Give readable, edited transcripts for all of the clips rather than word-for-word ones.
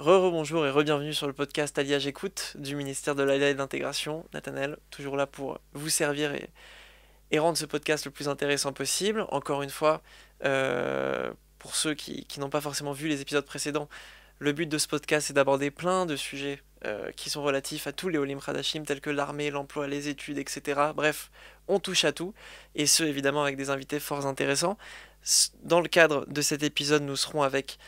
Bonjour et re-bienvenue sur le podcast Alia J'écoute du ministère de l'Alia et de l'Intégration. Nathanaël, toujours là pour vous servir et rendre ce podcast le plus intéressant possible. Encore une fois, pour ceux qui n'ont pas forcément vu les épisodes précédents, le but de ce podcast est d'aborder plein de sujets qui sont relatifs à tous les Olim Hadashim, tels que l'armée, l'emploi, les études, etc. Bref, on touche à tout, et ce évidemment avec des invités fort intéressants. Dans le cadre de cet épisode, nous serons avec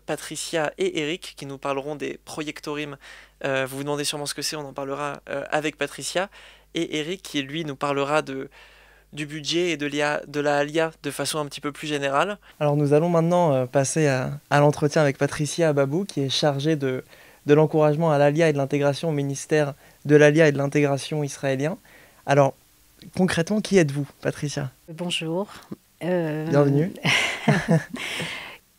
Patricia et Eric qui nous parleront des projectorimes. Vous vous demandez sûrement ce que c'est, on en parlera avec Patricia. Et Eric qui lui nous parlera du budget et de la ALIA de façon un petit peu plus générale. Alors nous allons maintenant passer à l'entretien avec Patricia Ababou qui est chargée de l'encouragement à l'ALIA et de l'intégration au ministère de l'ALIA et de l'intégration israélien. Alors concrètement, qui êtes-vous, Patricia? Bonjour. Bienvenue.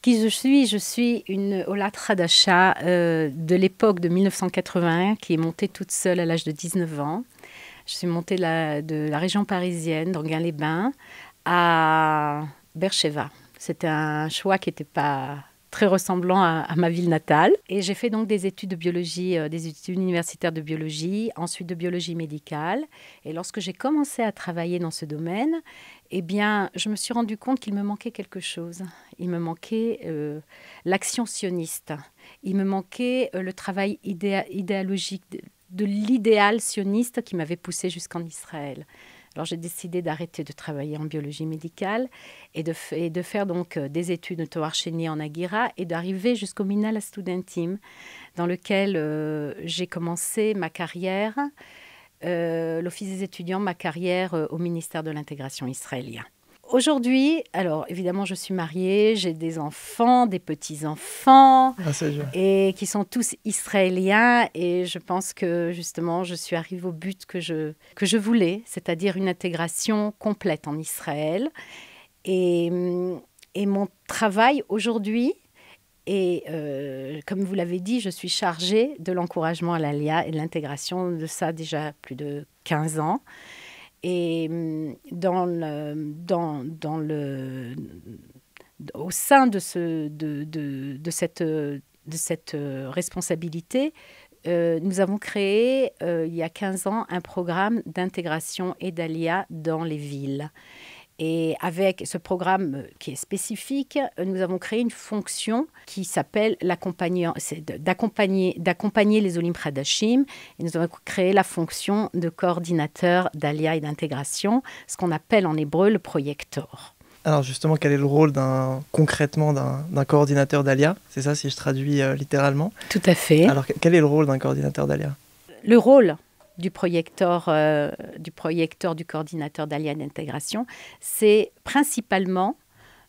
Qui je suis? Je suis une Olat Hadasha de l'époque de 1981 qui est montée toute seule à l'âge de 19 ans. Je suis montée de la région parisienne, d'Enghien-les-Bains, à Beersheva. C'était un choix qui n'était pas très ressemblant à ma ville natale. Et j'ai fait donc des études de biologie, des études universitaires de biologie, ensuite de biologie médicale. Et lorsque j'ai commencé à travailler dans ce domaine, eh bien, je me suis rendu compte qu'il me manquait quelque chose. Il me manquait l'action sioniste. Il me manquait le travail idéologique de l'idéal sioniste qui m'avait poussé jusqu'en Israël. Alors j'ai décidé d'arrêter de travailler en biologie médicale et de faire donc des études de Toar Sheni en Aguira et d'arriver jusqu'au Minhal HaStudentim, dans lequel j'ai commencé ma carrière, l'Office des étudiants, ma carrière au ministère de l'intégration israélien. Aujourd'hui, alors évidemment, je suis mariée, j'ai des enfants, des petits-enfants, et qui sont tous israéliens. Et je pense que justement, je suis arrivée au but que je voulais, c'est-à-dire une intégration complète en Israël. Et mon travail aujourd'hui, et comme vous l'avez dit, je suis chargée de l'encouragement à l'ALIA et de l'intégration de ça déjà plus de 15 ans. Et au sein de cette responsabilité, nous avons créé il y a 15 ans un programme d'intégration et d'ALIA dans les villes. Et avec ce programme qui est spécifique, nous avons créé une fonction qui s'appelle d'accompagner les Olim Hadashim. Et nous avons créé la fonction de coordinateur d'ALIA et d'intégration, ce qu'on appelle en hébreu le projector. Alors justement, quel est le rôle concrètement d'un coordinateur d'ALIA? C'est ça si je traduis littéralement. Tout à fait. Alors quel est le rôle d'un coordinateur d'ALIA? Le rôle du projecteur, du coordinateur d'ALIA d'intégration, c'est principalement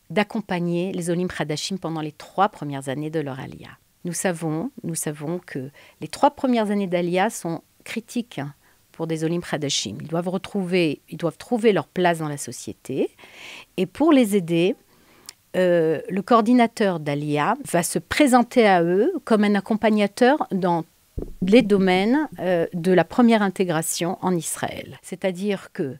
d'accompagner les Olim Hadashim pendant les 3 premières années de leur ALIA. Nous savons que les 3 premières années d'ALIA sont critiques pour des Olim Hadashim. Ils doivent trouver leur place dans la société. Et pour les aider, le coordinateur d'ALIA va se présenter à eux comme un accompagnateur dans les domaines de la première intégration en Israël. C'est-à-dire que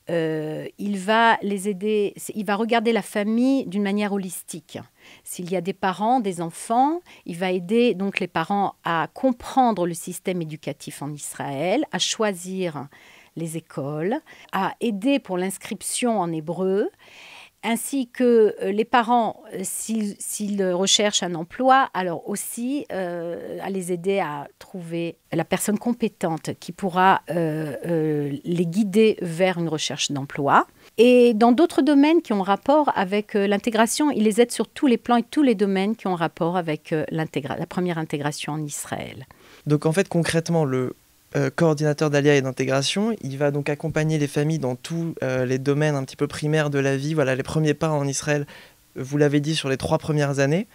il va les aider, il va regarder la famille d'une manière holistique. S'il y a des parents, des enfants, il va aider donc les parents à comprendre le système éducatif en Israël, à choisir les écoles, à aider pour l'inscription en hébreu, ainsi que les parents, s'ils recherchent un emploi, alors aussi à les aider à trouver la personne compétente qui pourra les guider vers une recherche d'emploi. Et dans d'autres domaines qui ont rapport avec l'intégration, ils les aident sur tous les plans et tous les domaines qui ont rapport avec la première intégration en Israël. Donc en fait, concrètement, le coordinateur d'ALIA et d'intégration, il va donc accompagner les familles dans tous les domaines un petit peu primaires de la vie, voilà les premiers pas en Israël, vous l'avez dit, sur les 3 premières années.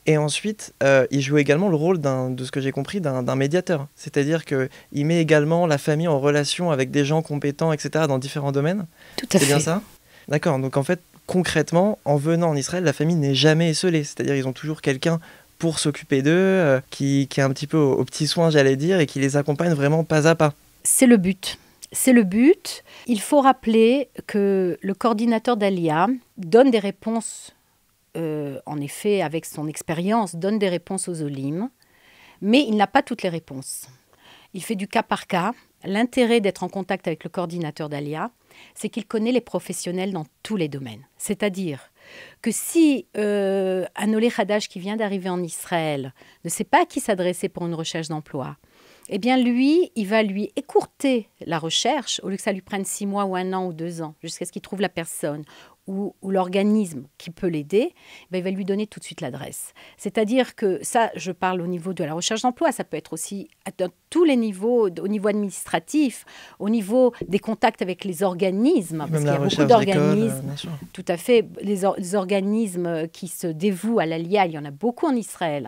Et ensuite, il joue également le rôle, de ce que j'ai compris, d'un médiateur. C'est-à-dire qu'il met également la famille en relation avec des gens compétents, etc., dans différents domaines. Tout à fait. C'est bien ça? D'accord, donc en fait, concrètement, en venant en Israël, la famille n'est jamais esseulée. C'est-à-dire qu'ils ont toujours quelqu'un pour s'occuper d'eux, qui est un petit peu aux petits soins, j'allais dire, et qui les accompagne vraiment pas à pas. C'est le but. C'est le but. Il faut rappeler que le coordinateur d'ALIA donne des réponses, en effet, avec son expérience, donne des réponses aux Olim, Mais il n'a pas toutes les réponses. Il fait du cas par cas. L'intérêt d'être en contact avec le coordinateur d'Alia, c'est qu'il connaît les professionnels dans tous les domaines. C'est-à-dire que si un Olé Hadash qui vient d'arriver en Israël ne sait pas à qui s'adresser pour une recherche d'emploi, eh bien lui, il va lui écourter la recherche, au lieu que ça lui prenne 6 mois ou 1 an ou 2 ans, jusqu'à ce qu'il trouve la personne ou l'organisme qui peut l'aider, il va lui donner tout de suite l'adresse. C'est-à-dire que ça, je parle au niveau de la recherche d'emploi, ça peut être aussi à tous les niveaux, au niveau administratif, au niveau des contacts avec les organismes, parce qu'il y a beaucoup d'organismes, tout à fait, les organismes qui se dévouent à l'ALIA, il y en a beaucoup en Israël.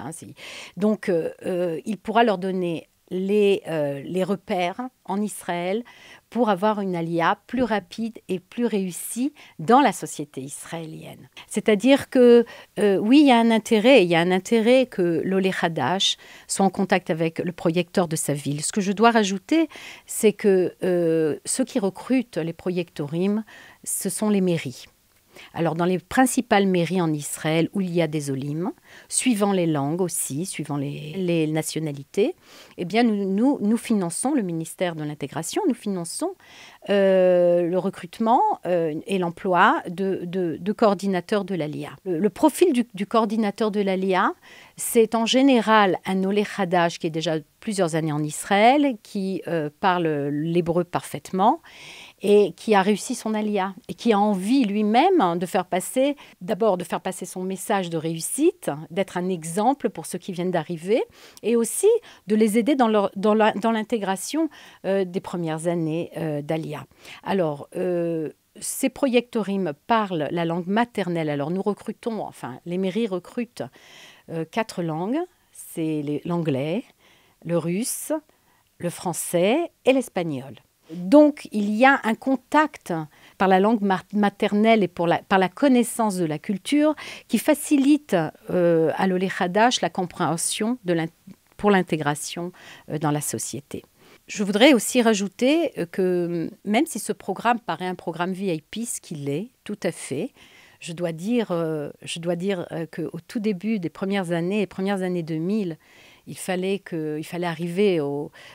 Donc, il pourra leur donner les repères en Israël pour avoir une alia plus rapide et plus réussie dans la société israélienne. C'est-à-dire que, oui, il y a un intérêt que l'Olé Hadash soit en contact avec le projecteur de sa ville. Ce que je dois rajouter, c'est que ceux qui recrutent les projectorim, ce sont les mairies. Alors, dans les principales mairies en Israël où il y a des olim, suivant les langues aussi, suivant les nationalités, eh bien, nous finançons, le ministère de l'Intégration, nous finançons le recrutement et l'emploi de coordinateurs de l'ALIA. Le profil du coordinateur de l'ALIA, c'est en général un Olé Hadash qui est déjà plusieurs années en Israël, qui parle l'hébreu parfaitement, et qui a réussi son alia et qui a envie lui-même de faire passer son message de réussite, d'être un exemple pour ceux qui viennent d'arriver et aussi de les aider dans l'intégration des premières années d'alia. Alors, ces projectorim parlent la langue maternelle. Alors, nous recrutons, les mairies recrutent 4 langues. C'est l'anglais, le russe, le français et l'espagnol. Donc, il y a un contact par la langue maternelle et par la connaissance de la culture qui facilite à l'Olé Hadash la compréhension pour l'intégration dans la société. Je voudrais aussi rajouter que même si ce programme paraît un programme VIP, ce qu'il est, tout à fait, je dois dire qu'au tout début des premières années 2000, il fallait arriver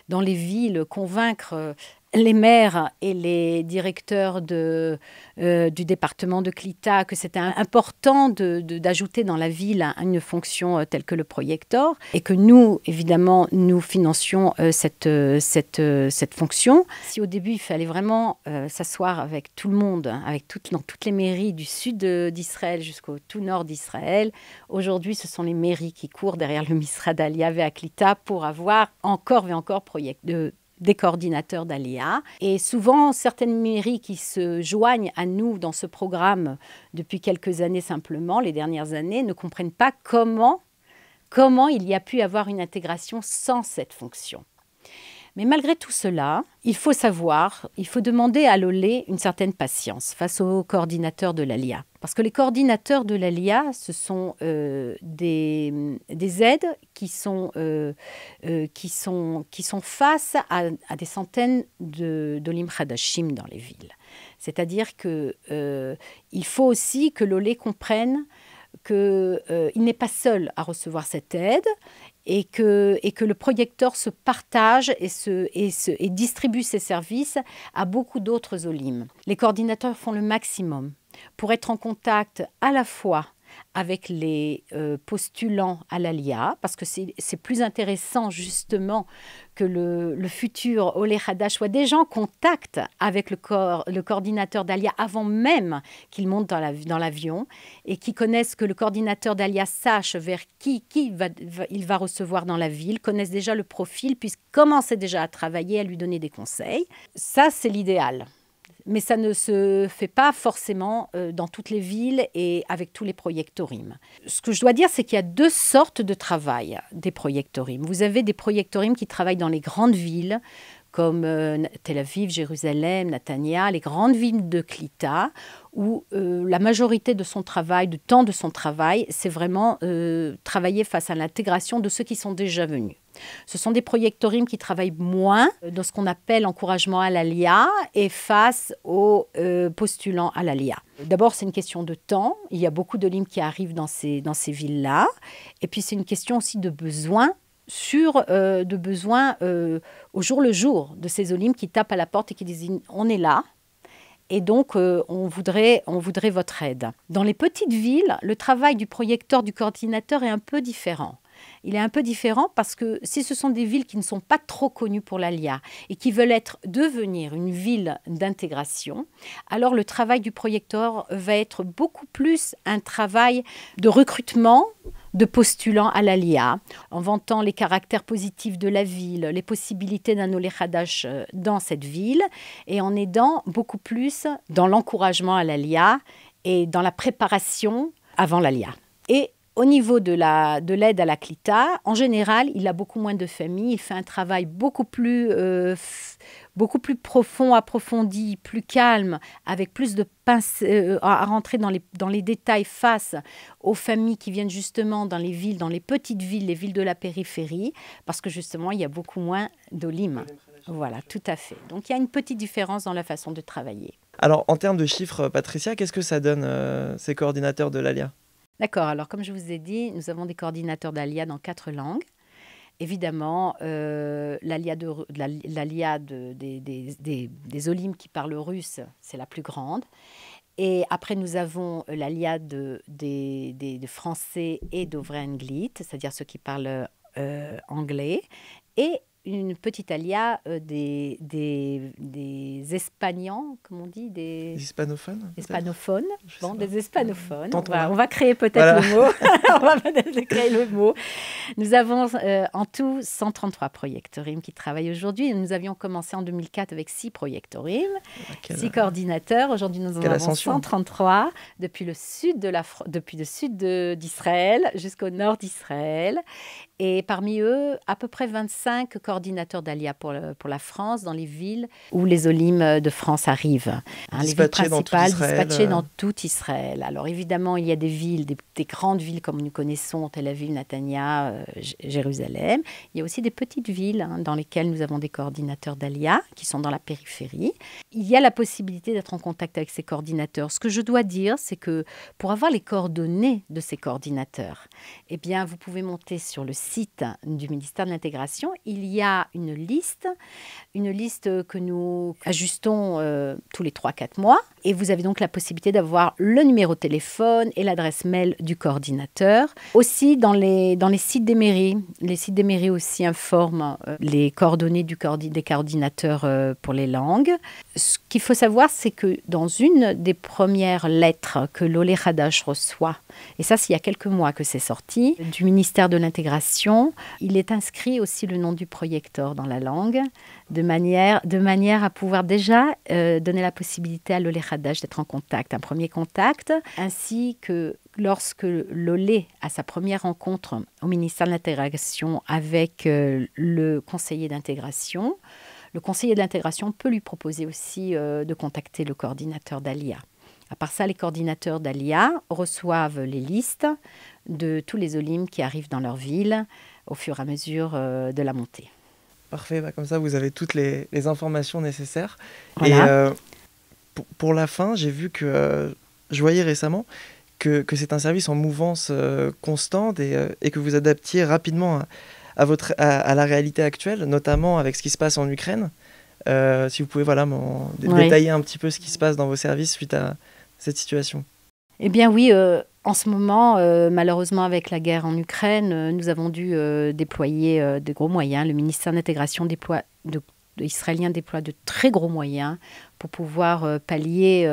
dans les villes, convaincre les maires et les directeurs du département de Klita que c'était important d'ajouter dans la ville une fonction telle que le projecteur et que nous, évidemment, nous financions cette fonction. Si au début, il fallait vraiment s'asseoir avec tout le monde, dans toutes les mairies du sud d'Israël jusqu'au tout nord d'Israël, aujourd'hui, ce sont les mairies qui courent derrière le Misrad Aliyah à Klita pour avoir encore et encore des coordinateurs d'ALIA. Et souvent, certaines mairies qui se joignent à nous dans ce programme depuis quelques années simplement, les dernières années, ne comprennent pas comment il y a pu avoir une intégration sans cette fonction. Mais malgré tout cela, il faut demander à l'Olé une certaine patience face aux coordinateurs de l'ALIA. Parce que les coordinateurs de l'ALIA, ce sont des aides qui sont face à des centaines d'Olim Hadashim dans les villes. C'est-à-dire qu'il faut aussi que l'Olé comprenne qu'il n'est pas seul à recevoir cette aide et que le projecteur se partage et distribue ses services à beaucoup d'autres olim. Les coordinateurs font le maximum pour être en contact à la fois avec les postulants à l'ALIA, parce que c'est plus intéressant justement que le futur Olé Hadash soit déjà en contact avec le coordinateur d'ALIA avant même qu'il monte dans l'avion et qu'il connaisse, que le coordinateur d'ALIA sache vers qui il va recevoir dans la ville, connaisse déjà le profil, puisse commencer déjà à travailler, à lui donner des conseils. Ça, c'est l'idéal. Mais ça ne se fait pas forcément dans toutes les villes et avec tous les projectorim. Ce que je dois dire, c'est qu'il y a 2 sortes de travail des projectorim. Vous avez des projectorim qui travaillent dans les grandes villes, comme Tel Aviv, Jérusalem, Netanya, les grandes villes de Klita, où la majorité de son travail, du temps de son travail, c'est vraiment travailler face à l'intégration de ceux qui sont déjà venus. Ce sont des projectorim qui travaillent moins dans ce qu'on appelle encouragement à l'ALIA et face aux postulants à l'ALIA. D'abord, c'est une question de temps. Il y a beaucoup d'olim qui arrivent dans ces villes-là. Et puis, c'est une question aussi de besoin sur de besoins au jour le jour de ces Olim qui tapent à la porte et qui disent « on est là ». Et donc, on voudrait votre aide. Dans les petites villes, le travail du projecteur, du coordinateur est un peu différent. Il est un peu différent parce que si ce sont des villes qui ne sont pas trop connues pour l'ALIA et qui veulent devenir une ville d'intégration, alors le travail du projecteur va être beaucoup plus un travail de recrutement de postulants à l'ALIA, en vantant les caractères positifs de la ville, les possibilités d'un Olé Hadash dans cette ville, et en aidant beaucoup plus dans l'encouragement à l'ALIA et dans la préparation avant l'ALIA. Et au niveau de l'aide à la Klita, en général, il a beaucoup moins de familles, il fait un travail beaucoup plus profond, approfondi, plus calme, avec plus de pince à rentrer dans les détails face aux familles qui viennent justement dans les villes, dans les petites villes, les villes de la périphérie, parce que justement, il y a beaucoup moins d'Olim. Voilà, tout à fait. Donc, il y a une petite différence dans la façon de travailler. Alors, en termes de chiffres, Patricia, qu'est-ce que ça donne, ces coordinateurs de l'ALIA? D'accord, alors comme je vous ai dit, nous avons des coordinateurs d'ALIA dans 4 langues. Évidemment, l'ALIA des Olim qui parlent russe, c'est la plus grande. Et après, nous avons l'ALIA des Français et d'Ovray Anglit, c'est-à-dire ceux qui parlent anglais. Et une petite alia des Espagnans, comme on dit, des hispanophones. Hispanophones, bon, des hispanophones. On va créer peut-être le mot. On va peut-être créer le mot. Nous avons en tout 133 projectorimes qui travaillent aujourd'hui. Nous avions commencé en 2004 avec 6 projectorimes, 6 coordinateurs. Aujourd'hui, nous en avons 133 depuis le sud d'Israël jusqu'au nord d'Israël. Et parmi eux, à peu près 25 coordinateurs d'ALIA pour la France, dans les villes où les Olim de France arrivent. Les villes principales dispatchées dans tout Israël. Alors évidemment, il y a des villes, des grandes villes comme nous connaissons, Tel Aviv, Netanya, Jérusalem. Il y a aussi des petites villes dans lesquelles nous avons des coordinateurs d'ALIA qui sont dans la périphérie. Il y a la possibilité d'être en contact avec ces coordinateurs. Ce que je dois dire, c'est que pour avoir les coordonnées de ces coordinateurs, eh bien, vous pouvez monter sur le site du ministère de l'Intégration. Il y a une liste que nous ajustons tous les 3-4 mois. Et vous avez donc la possibilité d'avoir le numéro de téléphone et l'adresse mail du coordinateur. Aussi, dans les sites des mairies. Les sites des mairies aussi informent les coordonnées des coordinateurs pour les langues. Ce qu'il faut savoir, c'est que dans une des premières lettres que l'Olé Hadash reçoit, et ça, c'est il y a quelques mois que c'est sorti, du ministère de l'Intégration, il est inscrit aussi le nom du projecteur dans la langue, de manière à pouvoir déjà donner la possibilité à l'Olé Hadash d'être en contact, un premier contact, ainsi que lorsque l'Olé a sa première rencontre au ministère de l'Intégration avec le conseiller d'intégration, le conseiller de l'intégration peut lui proposer aussi de contacter le coordinateur d'ALIA. À part ça, les coordinateurs d'ALIA reçoivent les listes de tous les Olim qui arrivent dans leur ville au fur et à mesure de la montée. Parfait, comme ça vous avez toutes les informations nécessaires. Voilà. Et pour la fin, j'ai vu que je voyais récemment que c'est un service en mouvance constante et que vous adaptiez rapidement à la réalité actuelle, notamment avec ce qui se passe en Ukraine. Si vous pouvez détailler un petit peu ce qui se passe dans vos services suite à cette situation. Eh bien oui, en ce moment, malheureusement avec la guerre en Ukraine, nous avons dû déployer de gros moyens. Le ministère de l'Intégration israélien déploie de très gros moyens pour pouvoir pallier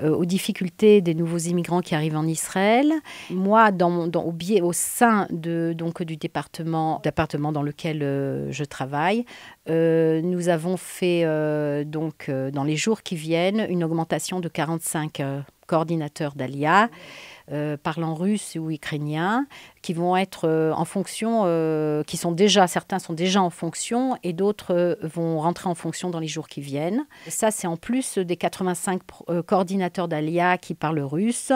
aux difficultés des nouveaux immigrants qui arrivent en Israël. Moi, au sein du département dans lequel je travaille, nous avons fait dans les jours qui viennent une augmentation de 45 coordinateurs d'ALIA parlant russe ou ukrainien, qui vont être en fonction, certains sont déjà en fonction et d'autres vont rentrer en fonction dans les jours qui viennent. Ça, c'est en plus des 85 coordinateurs d'ALIA qui parlent russe,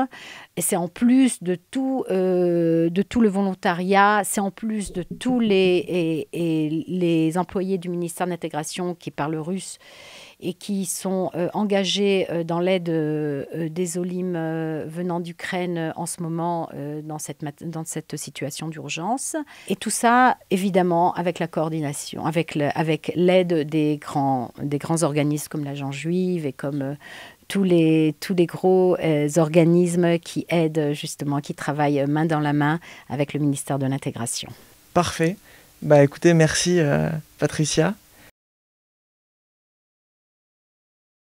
et c'est en plus de tout le volontariat, c'est en plus de tous les employés du ministère de l'Intégration qui parlent russe et qui sont engagés dans l'aide des Olim venant d'Ukraine en ce moment dans cette situations d'urgence. Et tout ça, évidemment, avec la coordination, avec l'aide des grands organismes comme l'Agence juive et comme tous les gros organismes qui aident justement, qui travaillent main dans la main avec le ministère de l'Intégration. Parfait. Bah écoutez, merci Patricia.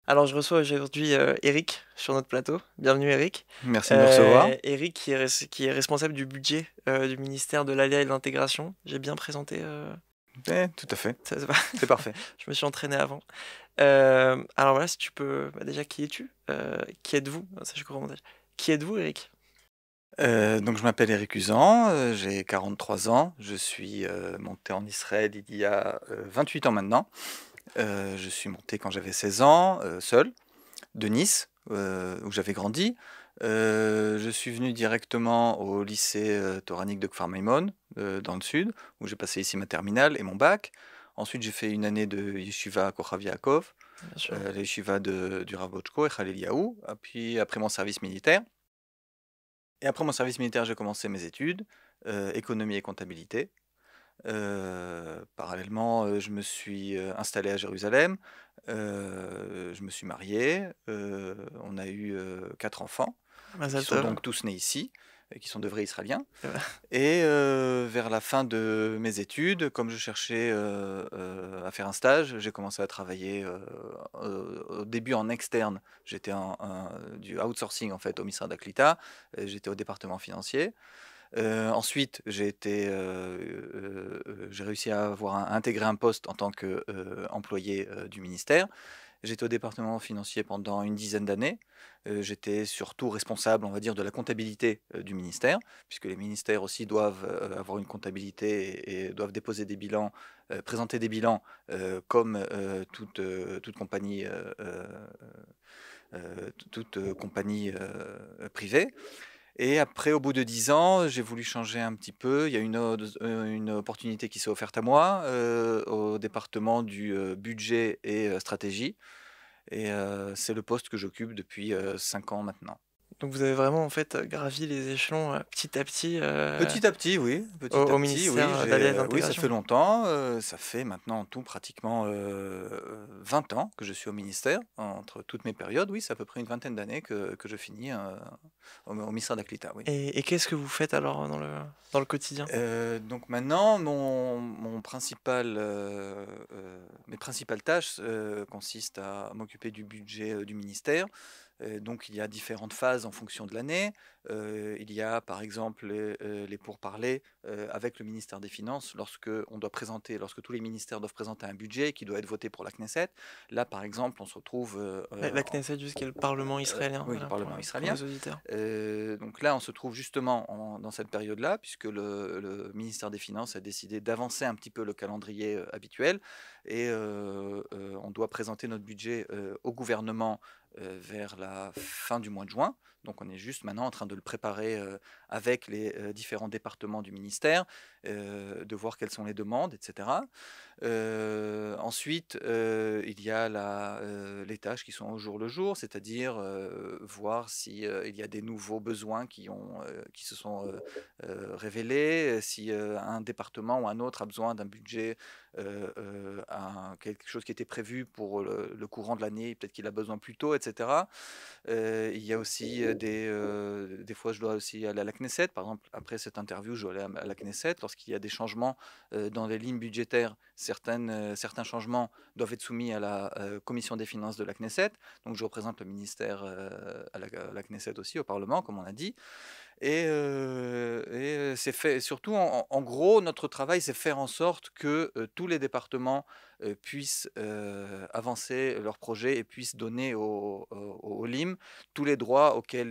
Alors je reçois aujourd'hui Eric sur notre plateau. Bienvenue Eric. Merci de me recevoir. Eric qui est responsable du budget du ministère de l'Alliance et de l'Intégration. J'ai bien présenté Tout à fait. ça se va. C'est parfait. Je me suis entraîné avant. Alors voilà, si tu peux... déjà, qui es-tu Qui êtes-vous Ça, je comprends. Qui êtes-vous Eric Donc je m'appelle Eric Uzan, j'ai 43 ans. Je suis monté en Israël il y a 28 ans maintenant. Je suis monté quand j'avais 16 ans, seul, de Nice, où j'avais grandi. Je suis venu directement au lycée toranique de Kfar Maimon, dans le sud, où j'ai passé ici ma terminale et mon bac. Ensuite, j'ai fait une année de yeshiva à Kochav Yaakov, la yeshiva du Rav Bochko et Khalil Yaou, puis après mon service militaire. Et après mon service militaire, j'ai commencé mes études, économie et comptabilité. Parallèlement, je me suis installé à Jérusalem, je me suis marié, on a eu 4 enfants, qui sont donc tous nés ici, qui sont de vrais Israéliens. Et vers la fin de mes études, comme je cherchais à faire un stage, j'ai commencé à travailler au début en externe. J'étais du outsourcing en fait au ministère d'Aklita, j'étais au département financier. Ensuite, j'ai réussi à intégrer un poste en tant qu'employé du ministère. J'étais au département financier pendant une dizaine d'années. J'étais surtout responsable, on va dire, de la comptabilité du ministère, puisque les ministères aussi doivent avoir une comptabilité et doivent déposer des bilans, présenter des bilans comme toute compagnie, privée. Et après, au bout de 10 ans, j'ai voulu changer un petit peu. Il y a une opportunité qui s'est offerte à moi au département du budget et stratégie. Et c'est le poste que j'occupe depuis 5 ans maintenant. Donc vous avez vraiment en fait gravi les échelons petit à petit Petit à petit, oui. au ministère de l'Alliance et de Oui, ça l'Intégration. fait longtemps. Ça fait maintenant en tout pratiquement 20 ans que je suis au ministère. Entre toutes mes périodes, oui, c'est à peu près une vingtaine d'années que je finis au ministère d'Aklita. Oui. Et qu'est-ce que vous faites alors dans le quotidien Donc maintenant, mes principales tâches consistent à m'occuper du budget du ministère. Donc il y a différentes phases en fonction de l'année. Il y a par exemple les pourparlers avec le ministère des Finances lorsque tous les ministères doivent présenter un budget qui doit être voté pour la Knesset. Là par exemple, on se retrouve... la Knesset, jusqu'à le Parlement israélien. Oui, le Parlement israélien. Pour les auditeurs. Donc là, on se trouve justement dans cette période-là, puisque le ministère des Finances a décidé d'avancer un petit peu le calendrier habituel. Et on doit présenter notre budget au gouvernement vers la fin du mois de juin. Donc on est juste maintenant en train de le préparer avec les différents départements du ministère, de voir quelles sont les demandes, etc. Ensuite, il y a les tâches qui sont au jour le jour, c'est-à-dire voir s'il y a des nouveaux besoins qui se sont révélés, si un département ou un autre a besoin d'un budget, quelque chose qui était prévu pour le courant de l'année, peut-être qu'il a besoin plus tôt, etc. Il y a aussi des fois, je dois aussi aller à la Knesset. Par exemple, après cette interview, je dois aller à la Knesset. Lorsqu'il y a des changements dans les lignes budgétaires, certains changements doivent être soumis à la commission des finances de la Knesset. Donc, je représente le ministère à la Knesset aussi, au Parlement, comme on a dit. Et c'est fait, surtout, en gros, notre travail, c'est faire en sorte que tous les départements puissent avancer leurs projets et puissent donner au LIM tous les droits auxquels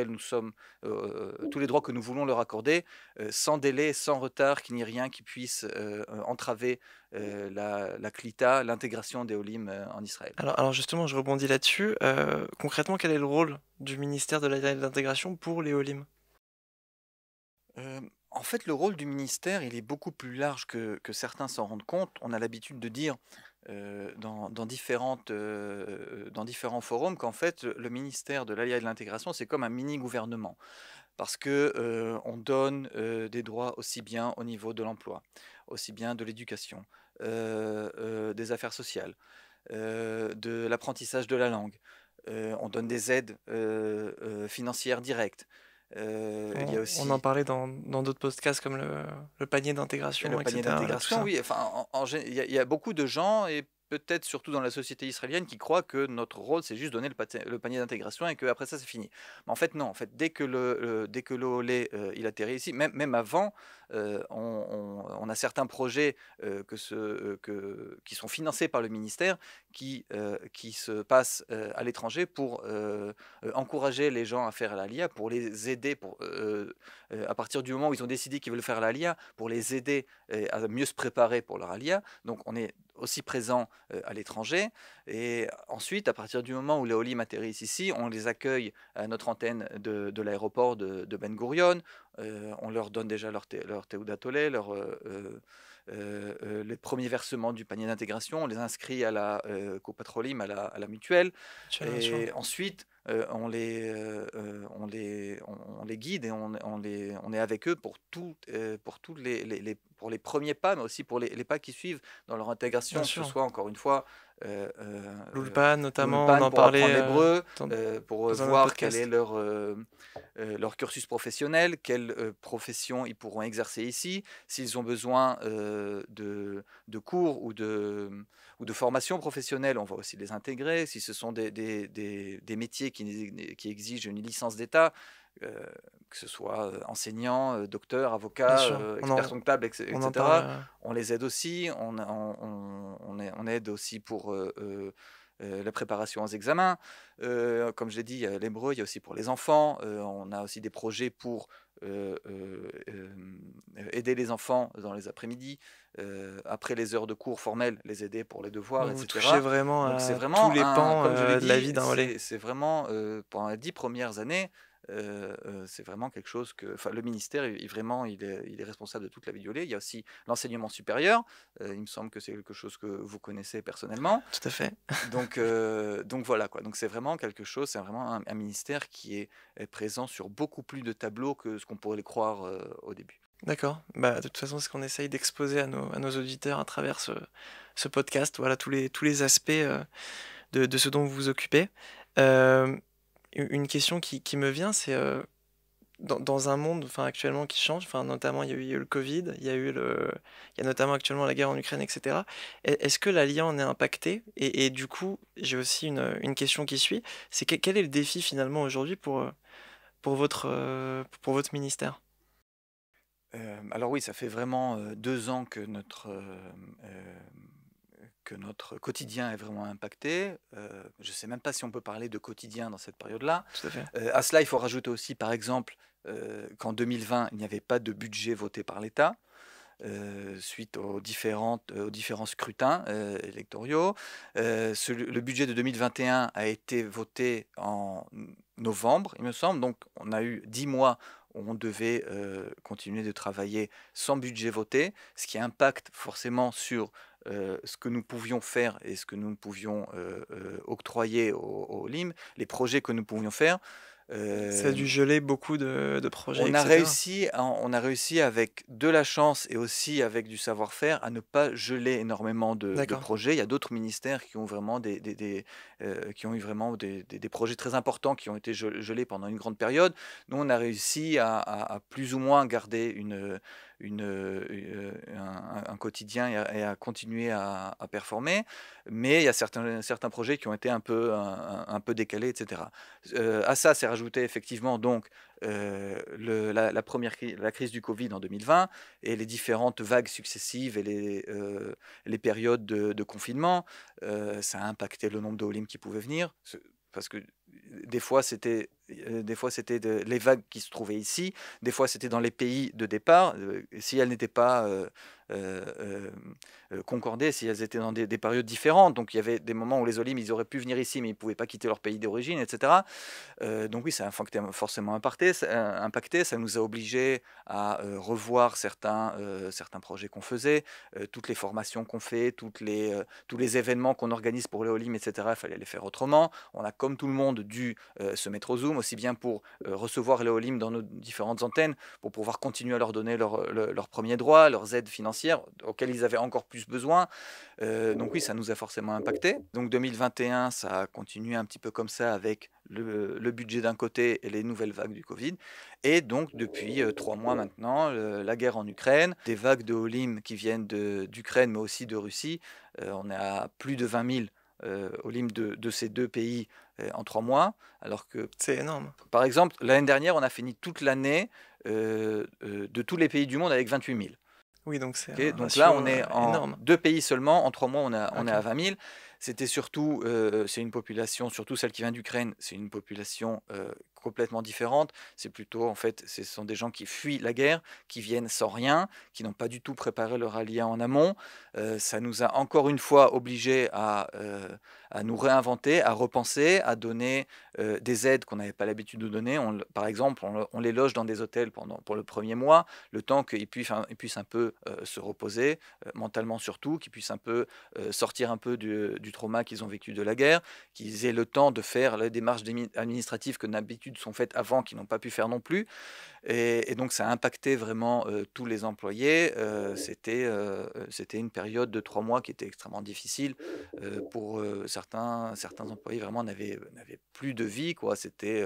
nous sommes, tous les droits que nous voulons leur accorder, sans délai, sans retard, qu'il n'y ait rien qui puisse entraver la Klita, l'intégration des Olim en Israël. Alors justement, je rebondis là-dessus. Concrètement, quel est le rôle du ministère de l'Intégration pour les Olim ? En fait, le rôle du ministère, il est beaucoup plus large que certains s'en rendent compte. On a l'habitude de dire dans différents forums qu'en fait, le ministère de l'Alliance et de l'Intégration, c'est comme un mini-gouvernement. parce que on donne des droits aussi bien au niveau de l'emploi, aussi bien de l'éducation, des affaires sociales, de l'apprentissage de la langue. On donne des aides financières directes. Il y a On en aussi parlait dans d'autres podcasts comme le panier et d'intégration, le panier etc. Tout d'intégration, ça. oui. Enfin, il y a beaucoup de gens, et peut-être surtout dans la société israélienne, qui croient que notre rôle, c'est juste donner le panier d'intégration et qu'après ça, c'est fini. Mais en fait, non. En fait, dès que le Olé, il atterrit ici, même avant, on a certains projets qui sont financés par le ministère qui se passent à l'étranger pour encourager les gens à faire l'ALIA, pour les aider, à partir du moment où ils ont décidé qu'ils veulent faire l'ALIA, pour les aider à mieux se préparer pour leur alia. Donc on est aussi présent à l'étranger. Et ensuite, à partir du moment où les Olim atterrissent ici, on les accueille à notre antenne de l'aéroport de Ben Gurion. On leur donne déjà leur Teudat Olé, les premiers versements du panier d'intégration. On les inscrit à la Copatrolim, à la mutuelle. Bien sûr. Et ensuite, on les guide et on est avec eux pour tous pour les premiers pas, mais aussi pour les pas qui suivent dans leur intégration, Bien que ce sûr. soit encore une fois L'Ulpan, notamment, on l'Ulpan en pour apprendre parlait l'hébreu, dans, pour dans un autre voir quel est podcast. leur cursus professionnel, quelle profession ils pourront exercer ici, s'ils ont besoin de cours ou de formation professionnelle, on va aussi les intégrer. Si ce sont des métiers qui exigent une licence d'État, que ce soit enseignant, docteur, Bien avocat, sûr. expert comptable, On en parle. etc., on les aide aussi. On aide aussi pour la préparation aux examens. Comme je l'ai dit, il y a l'hébreu, il y a aussi pour les enfants. On a aussi des projets pour aider les enfants dans les après-midi, après les heures de cours formels, les aider pour les devoirs, Donc vous touchez etc. vraiment Donc c'est à tous vraiment les pans comme je l'ai de la dit, vie d'un Olé. c'est vraiment pendant les 10 premières années, c'est vraiment quelque chose que, enfin, le ministère, il est responsable de toute la vie du Olé. Il y a aussi l'enseignement supérieur. Il me semble que c'est quelque chose que vous connaissez personnellement. Tout à fait. Donc voilà quoi. Donc c'est vraiment quelque chose, c'est vraiment un ministère qui est présent sur beaucoup plus de tableaux que ce qu'on pourrait le croire au début. D'accord. Bah, de toute façon, c'est ce qu'on essaye d'exposer à nos auditeurs à travers ce podcast. Voilà, tous les aspects de ce dont vous vous occupez. Euh, une question qui me vient, c'est dans un monde enfin, actuellement qui change, enfin, notamment il y a eu le Covid, il y a notamment actuellement la guerre en Ukraine, etc. Est-ce que l'ALIA en est impacté et du coup, j'ai aussi une question qui suit, c'est quel est le défi finalement aujourd'hui pour votre ministère? Alors oui, ça fait vraiment 2 ans que notre quotidien est vraiment impacté. Je ne sais même pas si on peut parler de quotidien dans cette période-là. Tout à fait. À cela, il faut rajouter aussi, par exemple, qu'en 2020, il n'y avait pas de budget voté par l'État suite aux différents scrutins électoraux. Le budget de 2021 a été voté en novembre, il me semble. Donc, on a eu 10 mois où on devait continuer de travailler sans budget voté, ce qui impacte forcément sur ce que nous pouvions faire et ce que nous pouvions octroyer au LIM, les projets que nous pouvions faire. Ça a dû geler beaucoup de projets, On etc. on a réussi avec de la chance et aussi avec du savoir-faire à ne pas geler énormément de D'accord. projets. Il y a d'autres ministères qui ont vraiment qui ont eu vraiment des projets très importants qui ont été gelés pendant une grande période. Nous, on a réussi à plus ou moins garder un quotidien et à continuer à performer. Mais il y a certains projets qui ont été un peu décalés, etc. À ça, s'est rajouté effectivement donc la crise du Covid en 2020 et les différentes vagues successives et les périodes de confinement. Ça a impacté le nombre de Olim qui pouvaient venir. Parce que des fois, c'était les vagues qui se trouvaient ici. Des fois, c'était dans les pays de départ. Si elles n'étaient pas concordaient, si elles étaient dans des périodes différentes. Donc il y avait des moments où les Olim, ils auraient pu venir ici, mais ils ne pouvaient pas quitter leur pays d'origine, etc. Donc oui, ça a forcément impacté. Ça nous a obligés à revoir certains projets qu'on faisait, toutes les formations qu'on fait, tous les événements qu'on organise pour les Olim, etc. Il fallait les faire autrement. On a, comme tout le monde, dû se mettre au Zoom, aussi bien pour recevoir les Olim dans nos différentes antennes, pour pouvoir continuer à leur donner leurs premiers droits, leurs aides financières, auxquelles ils avaient encore plus besoin. Donc oui, ça nous a forcément impacté. Donc 2021, ça a continué un petit peu comme ça, avec le budget d'un côté et les nouvelles vagues du Covid. Et donc depuis 3 mois maintenant, la guerre en Ukraine, des vagues de Olim qui viennent d'Ukraine, mais aussi de Russie. On est à plus de 20 000 Olim de ces deux pays en 3 mois. Alors que, C'est énorme. par exemple, l'année dernière, on a fini toute l'année de tous les pays du monde avec 28 000. Oui, donc c'est Okay, un donc là, ratio on est en énorme. 2 pays seulement. En 3 mois, on est Ok. à 20 000. C'était surtout, c'est une population, surtout celle qui vient d'Ukraine, c'est une population complètement différente. C'est plutôt, en fait, ce sont des gens qui fuient la guerre, qui viennent sans rien, qui n'ont pas du tout préparé leur allié en amont. Ça nous a encore une fois obligés à nous réinventer, à repenser, à donner des aides qu'on n'avait pas l'habitude de donner. Par exemple, on les loge dans des hôtels pour le premier mois, le temps qu'ils puissent un peu se reposer, mentalement surtout, qu'ils puissent un peu sortir un peu du trauma qu'ils ont vécu de la guerre, qu'ils aient le temps de faire les démarches administratives que d'habitude sont faites avant, qu'ils n'ont pas pu faire non plus. Et donc ça a impacté vraiment tous les employés. C'était une période de 3 mois qui était extrêmement difficile pour certains employés. Vraiment n'avaient plus de vie, quoi. C'était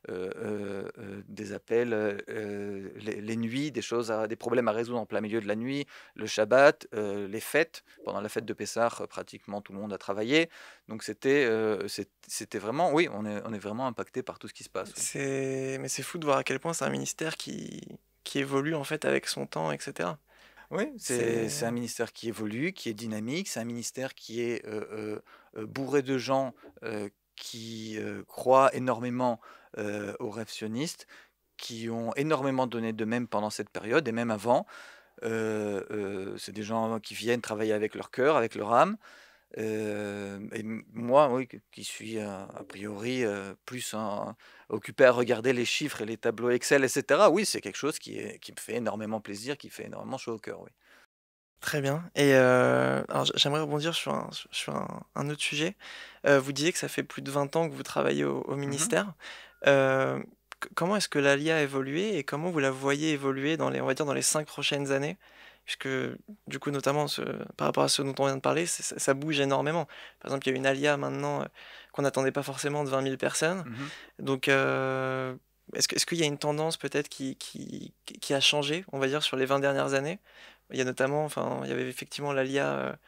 des appels les nuits, des problèmes à résoudre en plein milieu de la nuit, le Shabbat, les fêtes. Pendant la fête de Pessah, pratiquement tout le monde a travaillé. Donc c'était vraiment, oui, on est vraiment impacté par tout ce qui se passe. Oui. Mais c'est fou de voir à quel point c'est un ministère qui évolue en fait avec son temps, etc. Oui, C'est c'est un ministère qui évolue, qui est dynamique, c'est un ministère qui est bourré de gens qui croient énormément aux rêves sionistes, qui ont énormément donné d'eux-mêmes pendant cette période et même avant. C'est des gens qui viennent travailler avec leur cœur, avec leur âme. Moi, oui, qui suis a priori plus occupé à regarder les chiffres et les tableaux Excel, etc. Oui, c'est quelque chose qui me fait énormément plaisir, qui fait énormément chaud au cœur, oui. très bien. Et alors, j'aimerais rebondir sur un autre sujet. Vous disiez que ça fait plus de 20 ans que vous travaillez au Mhm. ministère. Euh, Comment est-ce que l'ALIA a évolué et comment vous la voyez évoluer on va dire dans les 5 prochaines années? Puisque, du coup, notamment par rapport à ce dont on vient de parler, ça bouge énormément. Par exemple, il y a une ALIA maintenant qu'on n'attendait pas forcément de 20 000 personnes. Mhm. Donc, est-ce qu'il y a une tendance peut-être qui a changé, on va dire, sur les 20 dernières années? Il y a notamment, enfin, il y avait effectivement l'ALIA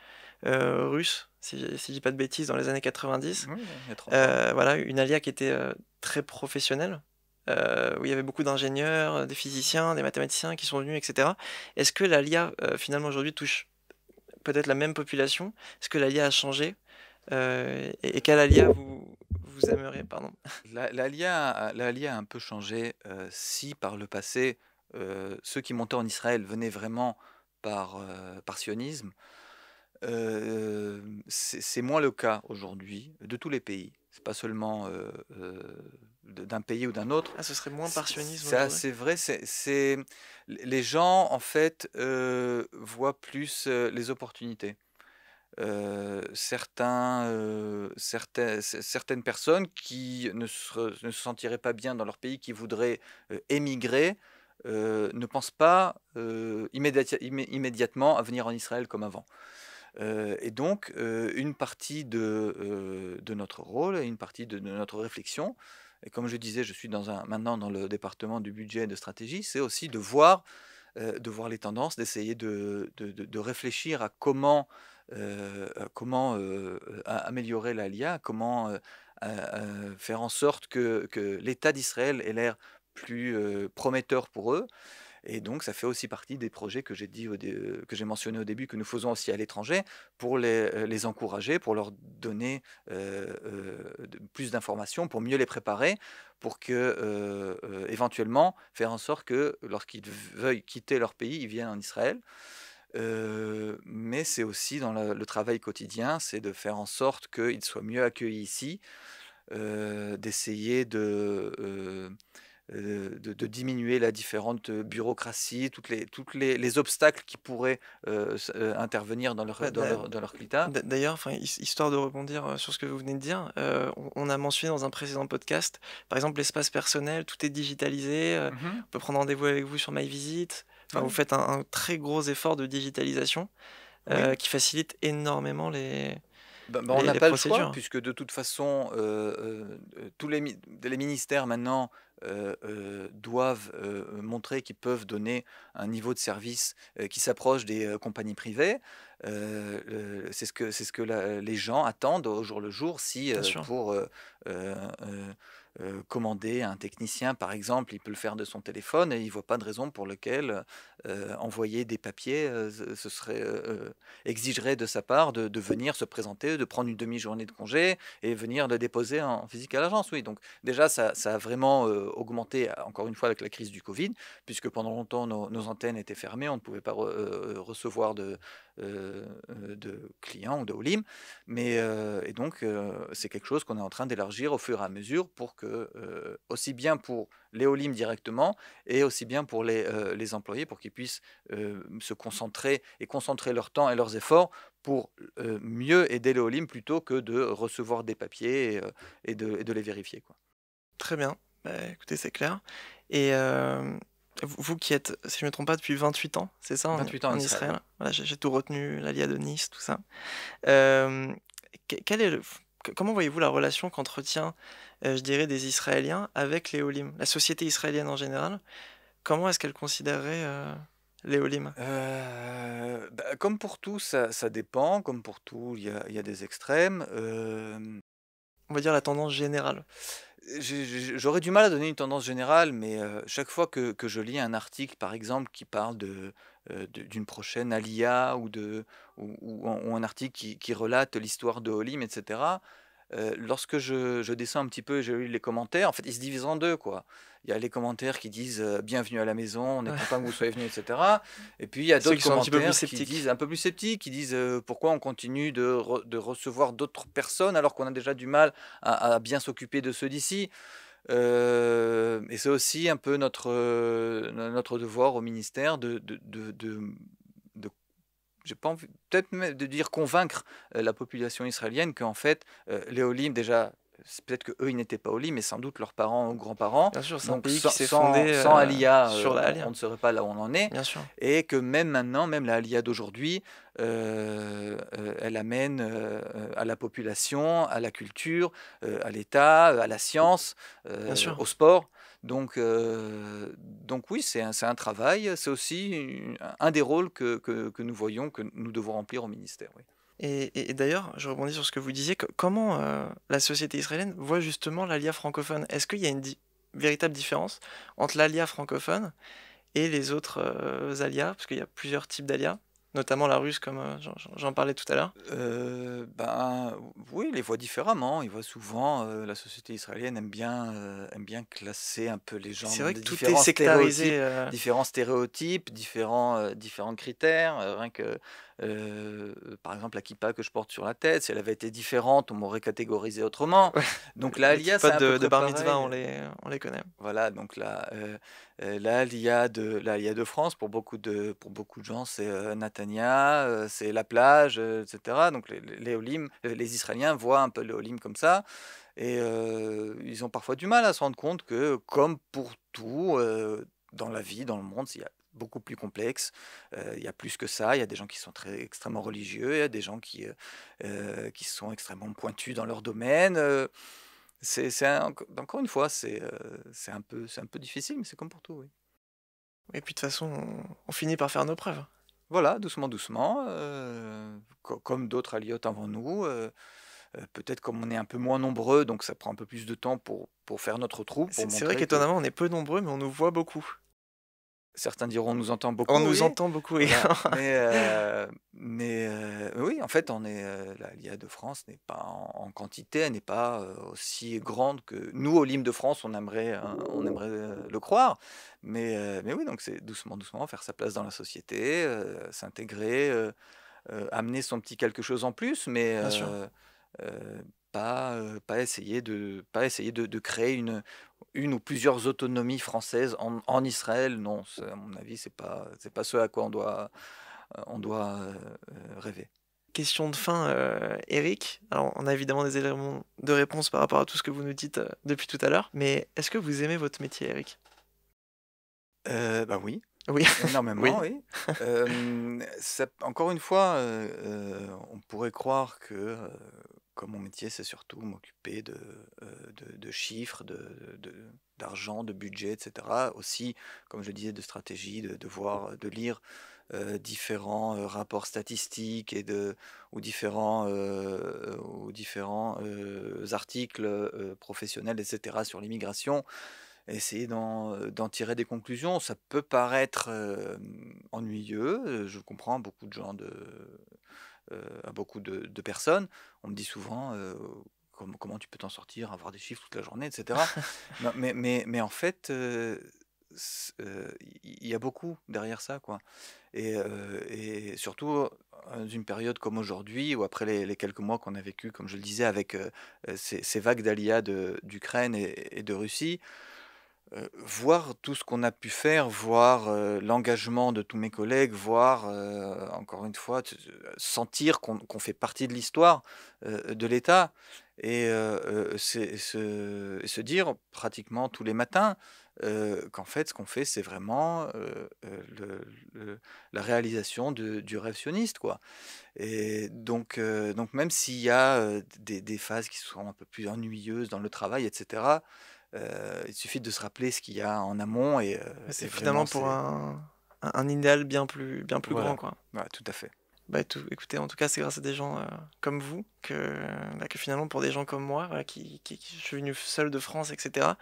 russe, si je dis pas de bêtises, dans les années 90. Oui, il y a 30 ans. Voilà, une ALIA qui était très professionnelle, où il y avait beaucoup d'ingénieurs, des physiciens, des mathématiciens qui sont venus, etc. Est-ce que l'ALIA, finalement, aujourd'hui, touche peut-être la même population? Est-ce que l'ALIA a changé? Et quelle ALIA vous aimeriez, pardon? L'ALIA a un peu changé. Si par le passé, ceux qui montaient en Israël venaient vraiment par sionisme, c'est moins le cas aujourd'hui de tous les pays. C'est pas seulement d'un pays ou d'un autre. Ah, ce serait moins par sionisme C'est aujourd'hui? assez vrai. Les gens, en fait, voient plus les opportunités. Certaines personnes qui ne se sentiraient pas bien dans leur pays, qui voudraient émigrer, ne pensent pas immédiatement à venir en Israël comme avant. Et donc, une partie de notre rôle et une partie de notre réflexion, et comme je disais, je suis maintenant dans le département du budget et de stratégie, c'est aussi de voir les tendances, d'essayer de réfléchir à comment améliorer l'ALIA, comment faire en sorte que l'État d'Israël ait l'air plus prometteur pour eux. Et donc, ça fait aussi partie des projets que que j'ai mentionnés au début, que nous faisons aussi à l'étranger, pour les encourager, pour leur donner plus d'informations, pour mieux les préparer, pour éventuellement faire en sorte que lorsqu'ils veuillent quitter leur pays, ils viennent en Israël. Mais c'est aussi dans le travail quotidien, c'est de faire en sorte qu'ils soient mieux accueillis ici, d'essayer de diminuer la différente bureaucratie, les obstacles qui pourraient intervenir dans Bah, dans leur clitat. D'ailleurs, enfin, histoire de rebondir sur ce que vous venez de dire, on a mentionné dans un précédent podcast, par exemple, l'espace personnel, tout est digitalisé, Mhm. on peut prendre rendez-vous avec vous sur MyVisit. Enfin, vous Ouais. faites un très gros effort de digitalisation Oui, qui facilite énormément on n'a les pas le choix, procédures. puisque de toute façon, tous les ministères maintenant doivent montrer qu'ils peuvent donner un niveau de service qui s'approche des compagnies privées. C'est ce que les gens attendent au jour le jour. Si Bien sûr. pour euh, euh, commander un technicien, par exemple, il peut le faire de son téléphone et il ne voit pas de raison pour laquelle envoyer des papiers, ce serait exigerait de sa part de venir se présenter, de prendre une demi-journée de congé et venir le déposer en physique à l'agence. Oui, donc déjà, ça a vraiment augmenté, encore une fois, avec la crise du Covid, puisque pendant longtemps, nos antennes étaient fermées, on ne pouvait pas recevoir de clients ou de Olim. Et donc, c'est quelque chose qu'on est en train d'élargir au fur et à mesure pour que, aussi bien pour les Olim directement et aussi bien pour les employés, pour qu'ils puissent se concentrer et concentrer leur temps et leurs efforts pour mieux aider les Olim plutôt que de recevoir des papiers et de les vérifier, quoi. Très bien. Bah, écoutez, c'est clair. Et vous qui êtes, si je ne me trompe pas, depuis 28 ans, c'est ça, 28 ans en en Israël, oui. Israël? Voilà, j'ai tout retenu, l'Alia de Nice, tout ça. Euh, quel est comment voyez-vous la relation qu'entretient, je dirais, des Israéliens avec les Olim, la société israélienne en général? Comment est-ce qu'elle considérerait les Olim? Comme pour tout, ça dépend. Comme pour tout, il y a des extrêmes. On va dire la tendance générale. J'aurais du mal à donner une tendance générale, mais chaque fois que je lis un article, par exemple, qui parle d'une prochaine Alia ou un article qui relate l'histoire de Olim, etc., lorsque je descends un petit peu et je lis les commentaires, en fait, ils se divisent en deux, quoi. Il y a les commentaires qui disent bienvenue à la maison, on est Ouais. content que vous soyez venus, etc. Et puis il y a Ceux d'autres qui sont un petit peu plus commentaires qui sceptiques. disent un peu plus sceptiques, qui disent pourquoi on continue de recevoir d'autres personnes alors qu'on a déjà du mal à bien s'occuper de ceux d'ici. Et c'est aussi un peu notre devoir au ministère de j'ai pas envie, peut-être même de dire convaincre la population israélienne qu'en fait, les Olim, déjà, c'est peut-être qu'eux, ils n'étaient pas Olim, mais sans doute leurs parents ou grands-parents. Bien sûr, c'est un Donc, pays qui s'est fondé sans Aliyah, sur la on Alia, ne serait pas là où on en est. bien sûr. Et que même maintenant, même la Aliyah d'aujourd'hui, elle amène à la population, à la culture, à l'État, à la science, Bien sûr. au sport. Donc oui, c'est un travail, c'est aussi un des rôles que nous voyons, que nous devons remplir au ministère. Oui. Et d'ailleurs, je rebondis sur ce que vous disiez, comment la société israélienne voit justement l'Alia francophone? Est-ce qu'il y a une véritable différence entre l'Alia francophone et les autres alias? Parce qu'il y a plusieurs types d'alias, notamment la russe, comme j'en parlais tout à l'heure. Oui, ils les voient différemment. Ils voient souvent, la société israélienne aime bien classer un peu les gens C'est dans vrai que des tout est sectarisé. différents critères. Rien que, par exemple, la kippa que je porte sur la tête, si elle avait été différente, on m'aurait catégorisé autrement. Ouais, Donc la les Aliyah, c'est kippots à peu de près bar mitzvah, pareil. on les connaît. Voilà, donc là, l'Alia de France, pour beaucoup de gens, c'est Natania, c'est la plage, etc. Donc les Olim, les Israéliens voient un peu les Olim comme ça, et ils ont parfois du mal à se rendre compte que, comme pour tout dans la vie, dans le monde, il y a beaucoup plus complexe, il y a plus que ça, il y a des gens qui sont extrêmement religieux, il y a des gens qui sont extrêmement pointus dans leur domaine. Encore une fois, c'est un peu difficile, mais c'est comme pour tout, oui. Et puis de toute façon, on finit par faire nos preuves. Voilà, doucement, doucement, comme d'autres aliotes avant nous, peut-être comme on est un peu moins nombreux, donc ça prend un peu plus de temps pour faire notre trou, pour C'est vrai montrer que qu'étonnamment, on est peu nombreux, mais on nous voit beaucoup. Certains diront on nous entend beaucoup. On nous Oui. entend beaucoup Voilà. également. Oui, en fait, la l'IA de France n'est pas en quantité, elle n'est pas aussi grande que nous, au LIM de France, on aimerait le croire. Mais oui, donc c'est doucement, doucement faire sa place dans la société, s'intégrer, amener son petit quelque chose en plus, mais Bien sûr. pas essayer de créer une ou plusieurs autonomies françaises en Israël. Non, à mon avis, c'est pas ce à quoi on doit rêver. Question de fin, Eric. Alors, on a évidemment des éléments de réponse par rapport à tout ce que vous nous dites depuis tout à l'heure, mais est-ce que vous aimez votre métier, Eric? Bah oui, Oui. énormément, Oui. oui. Encore une fois, on pourrait croire que comme mon métier, c'est surtout m'occuper de chiffres, d'argent, de budget, etc. Aussi, comme je disais, de stratégie, de voir, de lire différents rapports statistiques ou différents articles professionnels, etc. sur l'immigration, essayer d'en tirer des conclusions. Ça peut paraître ennuyeux, je comprends à beaucoup de personnes. On me dit souvent comment tu peux t'en sortir, avoir des chiffres toute la journée, etc. Non, mais en fait, il y a beaucoup derrière ça, quoi. Et surtout dans une période comme aujourd'hui, ou après les quelques mois qu'on a vécu, comme je le disais, avec ces vagues d'Alia d'Ukraine et de Russie, voir tout ce qu'on a pu faire, voir l'engagement de tous mes collègues, voir, encore une fois, sentir qu'on fait partie de l'histoire de l'État, et se dire pratiquement tous les matins qu'en fait, ce qu'on fait, c'est vraiment la réalisation du rêve sioniste, quoi. Et donc même s'il y a des phases qui sont un peu plus ennuyeuses dans le travail, etc., il suffit de se rappeler ce qu'il y a en amont C'est et finalement vraiment pour c'est un idéal bien plus grand, voilà, quoi. ouais, tout à fait. Bah, écoutez, en tout cas, c'est grâce à des gens comme vous que finalement, pour des gens comme moi, voilà, je suis venu seul de France, etc.,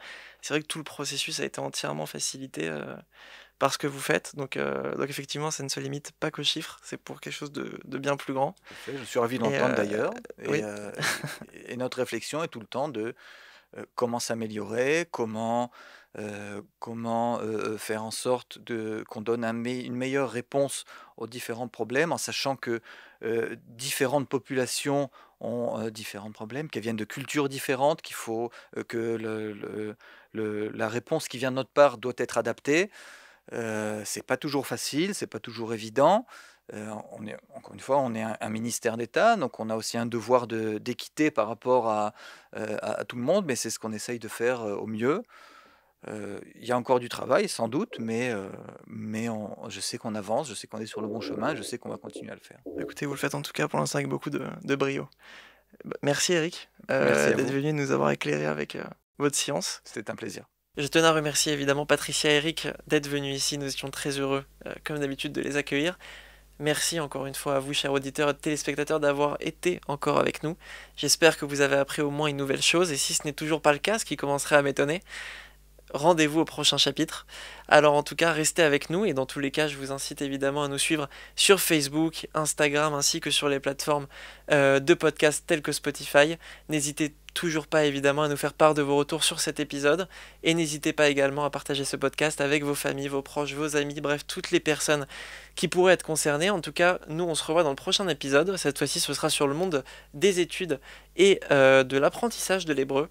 c'est vrai que tout le processus a été entièrement facilité par ce que vous faites. Donc effectivement, ça ne se limite pas qu'aux chiffres, c'est pour quelque chose de bien plus grand. Tout à fait. Je suis ravi de Et l'entendre d'ailleurs. oui, Et notre réflexion est tout le temps de comment s'améliorer, comment faire en sorte qu'on donne une meilleure réponse aux différents problèmes, en sachant que différentes populations ont différents problèmes, qu'elles viennent de cultures différentes, qu'il faut que la réponse qui vient de notre part doit être adaptée. C'est pas toujours facile, c'est pas toujours évident. Encore une fois, on est un ministère d'État, donc on a aussi un devoir d'équité par rapport à tout le monde, mais c'est ce qu'on essaye de faire au mieux. Il y a encore du travail, sans doute, mais je sais qu'on avance, je sais qu'on est sur le bon chemin, je sais qu'on va continuer à le faire. écoutez, vous le faites en tout cas pour l'instant avec beaucoup de brio. Bah, merci Eric Merci à d'être vous, venu nous avoir éclairé avec votre science. c'était un plaisir. Je tenais à remercier évidemment Patricia et Eric d'être venus ici. Nous étions très heureux, comme d'habitude, de les accueillir. Merci encore une fois à vous, chers auditeurs et téléspectateurs, d'avoir été encore avec nous. J'espère que vous avez appris au moins une nouvelle chose, et si ce n'est toujours pas le cas, ce qui commencerait à m'étonner, rendez-vous au prochain chapitre. Alors en tout cas, restez avec nous, et dans tous les cas, je vous incite évidemment à nous suivre sur Facebook, Instagram, ainsi que sur les plateformes de podcasts telles que Spotify. N'hésitez toujours pas évidemment à nous faire part de vos retours sur cet épisode, et n'hésitez pas également à partager ce podcast avec vos familles, vos proches, vos amis, bref, toutes les personnes qui pourraient être concernées. En tout cas, nous on se revoit dans le prochain épisode. Cette fois-ci, ce sera sur le monde des études et de l'apprentissage de l'hébreu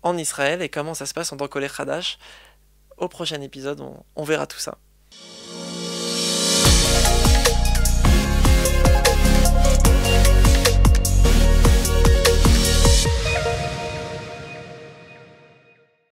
en Israël et comment ça se passe en tant qu'Olé Hadash. Au prochain épisode, on verra tout ça.